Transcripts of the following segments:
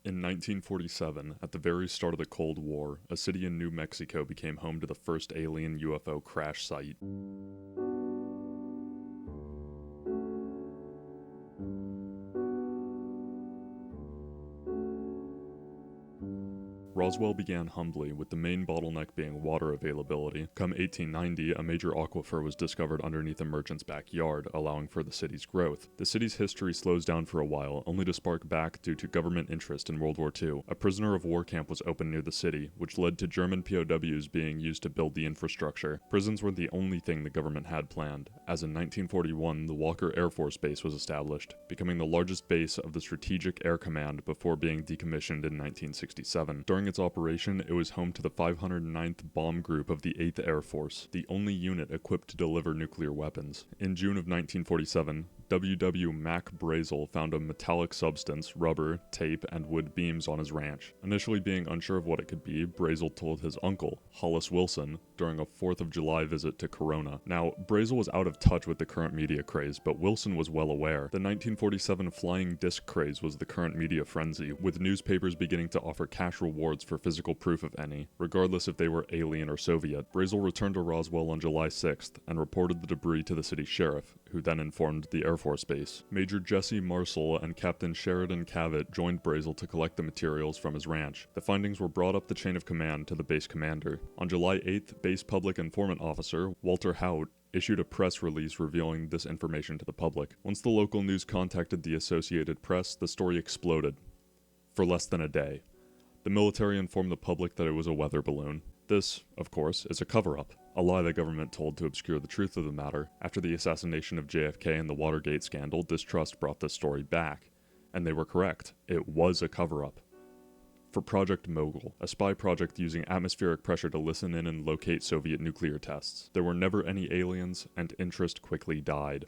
In 1947, at the very start of the Cold War, a city in New Mexico became home to the first alien UFO crash site. Roswell began humbly, with the main bottleneck being water availability. Come 1890, a major aquifer was discovered underneath a merchant's backyard, allowing for the city's growth. The city's history slows down for a while, only to spark back due to government interest in World War II. A prisoner of war camp was opened near the city, which led to German POWs being used to build the infrastructure. Prisons weren't the only thing the government had planned, as in 1941, the Walker Air Force Base was established, becoming the largest base of the Strategic Air Command before being decommissioned in 1967. During its operation, it was home to the 509th Bomb Group of the 8th Air Force, the only unit equipped to deliver nuclear weapons. In June of 1947, W. Mac Brazel found a metallic substance, rubber, tape, and wood beams on his ranch. Initially being unsure of what it could be, Brazel told his uncle, Hollis Wilson, during a 4th of July visit to Corona. Now, Brazel was out of touch with the current media craze, but Wilson was well aware. The 1947 flying disc craze was the current media frenzy, with newspapers beginning to offer cash rewards for physical proof of any, regardless if they were alien or Soviet. Brazel returned to Roswell on July 6th and reported the debris to the city sheriff, who then informed the Air Force Base. Major Jesse Marcel and Captain Sheridan Cavett joined Brazel to collect the materials from his ranch. The findings were brought up the chain of command to the base commander. On July 8th, Base Public Informant Officer Walter Haut issued a press release revealing this information to the public. Once the local news contacted the Associated Press, the story exploded. For less than a day. The military informed the public that it was a weather balloon. This, of course, is a cover-up, a lie the government told to obscure the truth of the matter. After the assassination of JFK and the Watergate scandal, distrust brought this story back. And they were correct. It was a cover-up. For Project Mogul, a spy project using atmospheric pressure to listen in and locate Soviet nuclear tests. There were never any aliens, and interest quickly died.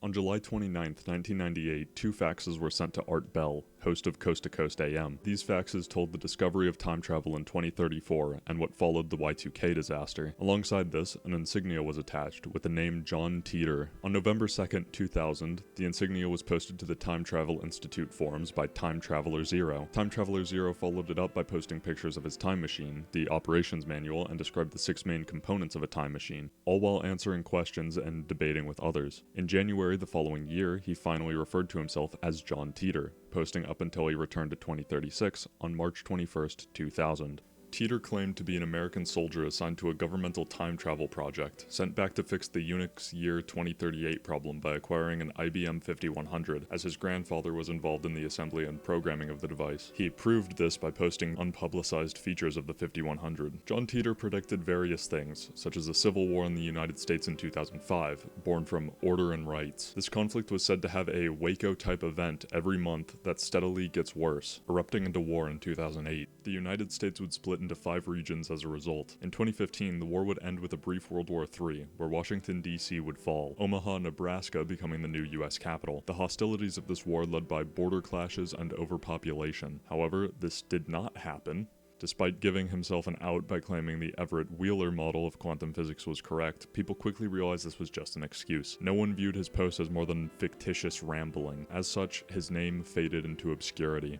On July 29, 1998, 2 faxes were sent to Art Bell, host of Coast to Coast AM. These faxes told the discovery of time travel in 2034 and what followed the Y2K disaster. Alongside this, an insignia was attached with the name John Titor. On November 2, 2000, the insignia was posted to the Time Travel Institute forums by Time Traveler Zero. Time Traveler Zero followed it up by posting pictures of his time machine, the operations manual, and described the 6 main components of a time machine, all while answering questions and debating with others. In January the following year, he finally referred to himself as John Titor, posting up until he returned to 2036 on March 21, 2000. Titor claimed to be an American soldier assigned to a governmental time travel project, sent back to fix the Unix year 2038 problem by acquiring an IBM 5100, as his grandfather was involved in the assembly and programming of the device. He proved this by posting unpublicized features of the 5100. John Titor predicted various things, such as a civil war in the United States in 2005, born from Order and Rights. This conflict was said to have a Waco-type event every month that steadily gets worse, erupting into war in 2008. The United States would split into 5 regions as a result. In 2015, the war would end with a brief World War III, where Washington, D.C. would fall, Omaha, Nebraska becoming the new U.S. capital. The hostilities of this war led by border clashes and overpopulation. However, this did not happen. Despite giving himself an out by claiming the Everett Wheeler model of quantum physics was correct, people quickly realized this was just an excuse. No one viewed his post as more than fictitious rambling. As such, his name faded into obscurity.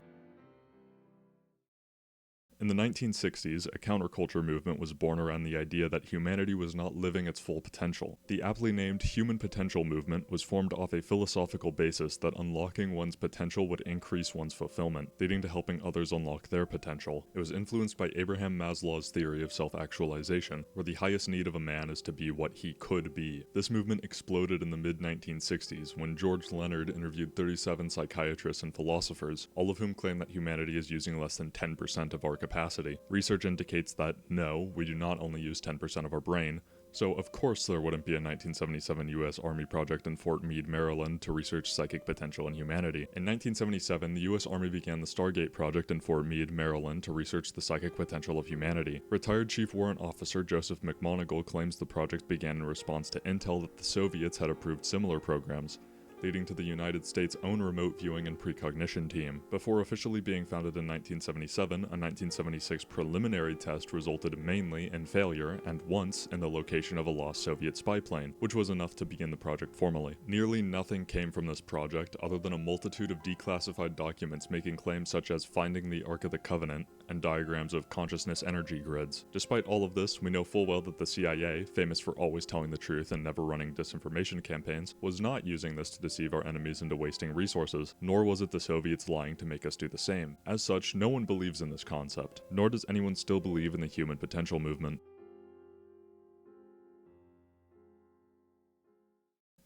In the 1960s, a counterculture movement was born around the idea that humanity was not living its full potential. The aptly named Human Potential movement was formed off a philosophical basis that unlocking one's potential would increase one's fulfillment, leading to helping others unlock their potential. It was influenced by Abraham Maslow's theory of self-actualization, where the highest need of a man is to be what he could be. This movement exploded in the mid-1960s when George Leonard interviewed 37 psychiatrists and philosophers, all of whom claim that humanity is using less than 10% of our capacity. Research indicates that no, we do not only use 10% of our brain, so of course there wouldn't be a 1977 U.S. Army project in Fort Meade, Maryland to research psychic potential in humanity. In 1977, the U.S. Army began the Stargate project in Fort Meade, Maryland to research the psychic potential of humanity. Retired Chief Warrant Officer Joseph McMonigal claims the project began in response to intel that the Soviets had approved similar programs, leading to the United States' own remote viewing and precognition team. Before officially being founded in 1977, a 1976 preliminary test resulted mainly in failure and once in the location of a lost Soviet spy plane, which was enough to begin the project formally. Nearly nothing came from this project other than a multitude of declassified documents making claims such as finding the Ark of the Covenant and diagrams of consciousness energy grids. Despite all of this, we know full well that the CIA, famous for always telling the truth and never running disinformation campaigns, was not using this to deceive our enemies into wasting resources, nor was it the Soviets lying to make us do the same. As such, no one believes in this concept, nor does anyone still believe in the human potential movement.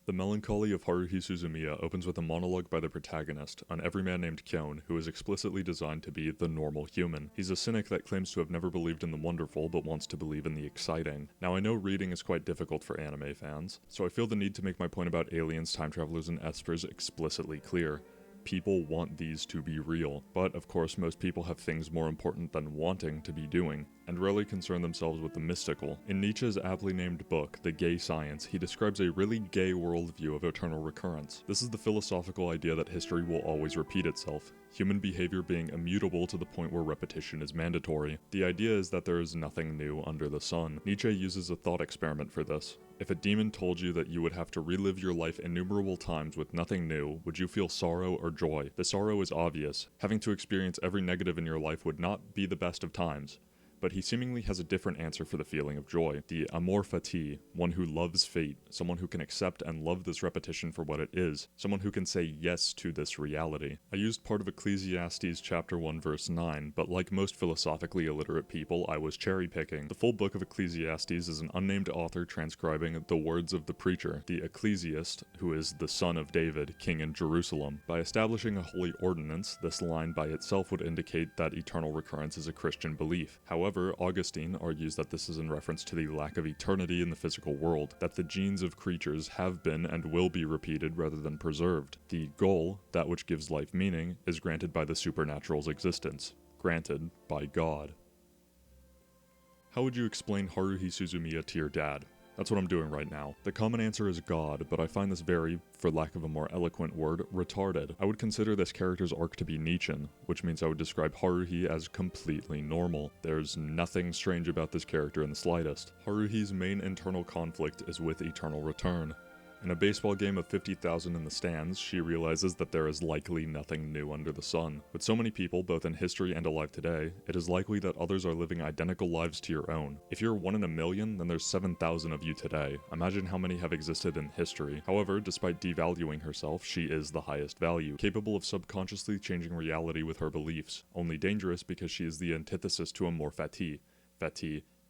The Melancholy of Haruhi Suzumiya opens with a monologue by the protagonist, an everyman named Kyon, who is explicitly designed to be the normal human. He's a cynic that claims to have never believed in the wonderful but wants to believe in the exciting. Now I know reading is quite difficult for anime fans, so I feel the need to make my point about aliens, time travelers, and espers explicitly clear. People want these to be real, but of course most people have things more important than wanting to be doing, and rarely concern themselves with the mystical. In Nietzsche's aptly named book, The Gay Science, he describes a really gay worldview of eternal recurrence. This is the philosophical idea that history will always repeat itself, human behavior being immutable to the point where repetition is mandatory. The idea is that there is nothing new under the sun. Nietzsche uses a thought experiment for this. If a demon told you that you would have to relive your life innumerable times with nothing new, would you feel sorrow or joy? The sorrow is obvious. Having to experience every negative in your life would not be the best of times. But he seemingly has a different answer for the feeling of joy. The amor fati, one who loves fate, someone who can accept and love this repetition for what it is, someone who can say yes to this reality. I used part of Ecclesiastes chapter 1 verse 9, but like most philosophically illiterate people, I was cherry picking. The full book of Ecclesiastes is an unnamed author transcribing the words of the preacher, the ecclesiast, who is the son of David, king in Jerusalem. By establishing a holy ordinance, this line by itself would indicate that eternal recurrence is a Christian belief. However, Augustine argues that this is in reference to the lack of eternity in the physical world, that the genes of creatures have been and will be repeated rather than preserved. The goal, that which gives life meaning, is granted by the supernatural's existence, granted by God. How would you explain Haruhi Suzumiya to your dad? That's what I'm doing right now. The common answer is God, but I find this very, for lack of a more eloquent word, retarded. I would consider this character's arc to be Nietzschean, which means I would describe Haruhi as completely normal. There's nothing strange about this character in the slightest. Haruhi's main internal conflict is with eternal return. In a baseball game of 50,000 in the stands, she realizes that there is likely nothing new under the sun. With so many people, both in history and alive today, it is likely that others are living identical lives to your own. If you're 1 in a million, then there's 7,000 of you today. Imagine how many have existed in history. However, despite devaluing herself, she is the highest value, capable of subconsciously changing reality with her beliefs, only dangerous because she is the antithesis to amor fati,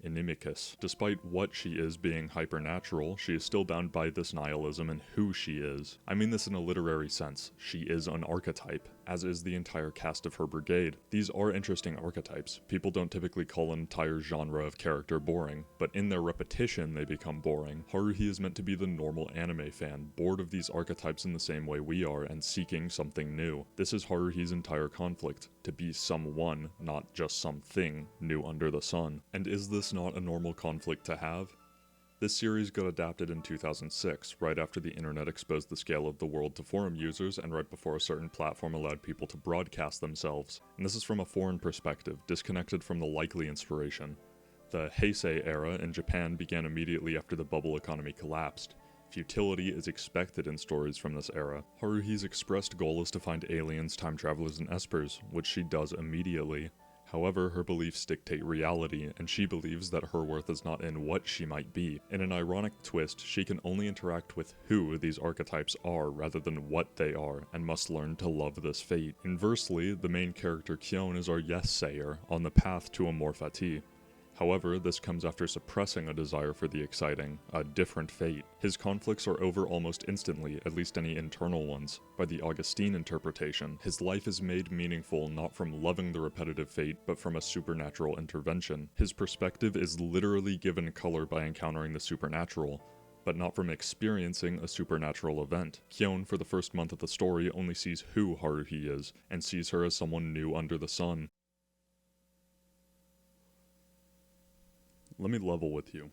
inimicus. Despite what she is being hypernatural, she is still bound by this nihilism and who she is. I mean this in a literary sense. She is an archetype, as is the entire cast of her brigade. These are interesting archetypes. People don't typically call an entire genre of character boring, but in their repetition they become boring. Haruhi is meant to be the normal anime fan, bored of these archetypes in the same way we are and seeking something new. This is Haruhi's entire conflict, to be someone, not just something, new under the sun. And is this not a normal conflict to have? This series got adapted in 2006, right after the internet exposed the scale of the world to forum users and right before a certain platform allowed people to broadcast themselves. And this is from a foreign perspective, disconnected from the likely inspiration. The Heisei era in Japan began immediately after the bubble economy collapsed. Futility is expected in stories from this era. Haruhi's expressed goal is to find aliens, time travelers, and espers, which she does immediately. However, her beliefs dictate reality, and she believes that her worth is not in what she might be. In an ironic twist, she can only interact with who these archetypes are rather than what they are, and must learn to love this fate. Inversely, the main character Kyon is our yes-sayer, on the path to amor fati. However, this comes after suppressing a desire for the exciting, a different fate. His conflicts are over almost instantly, at least any internal ones. By the Augustine interpretation, his life is made meaningful not from loving the repetitive fate, but from a supernatural intervention. His perspective is literally given color by encountering the supernatural, but not from experiencing a supernatural event. Kyon, for the first month of the story, only sees who Haruhi is, and sees her as someone new under the sun. Let me level with you.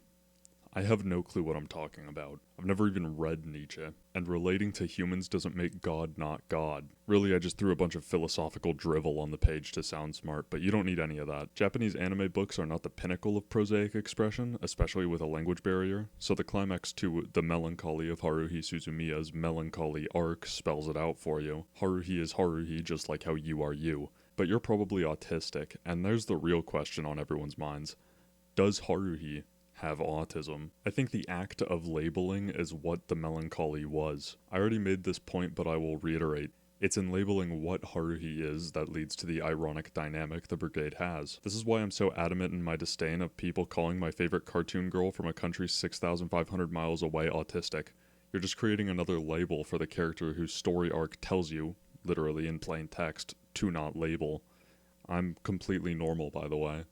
I have no clue what I'm talking about. I've never even read Nietzsche, and relating to humans doesn't make God not God. Really, I just threw a bunch of philosophical drivel on the page to sound smart, but you don't need any of that. Japanese anime books are not the pinnacle of prosaic expression, especially with a language barrier, so the climax to The Melancholy of Haruhi Suzumiya's melancholy arc spells it out for you. Haruhi is Haruhi just like how you are you. But you're probably autistic, and there's the real question on everyone's minds. Does Haruhi have autism? I think the act of labeling is what The Melancholy was. I already made this point, but I will reiterate. It's in labeling what Haruhi is that leads to the ironic dynamic the Brigade has. This is why I'm so adamant in my disdain of people calling my favorite cartoon girl from a country 6,500 miles away autistic. You're just creating another label for the character whose story arc tells you, literally in plain text, to not label. I'm completely normal, by the way.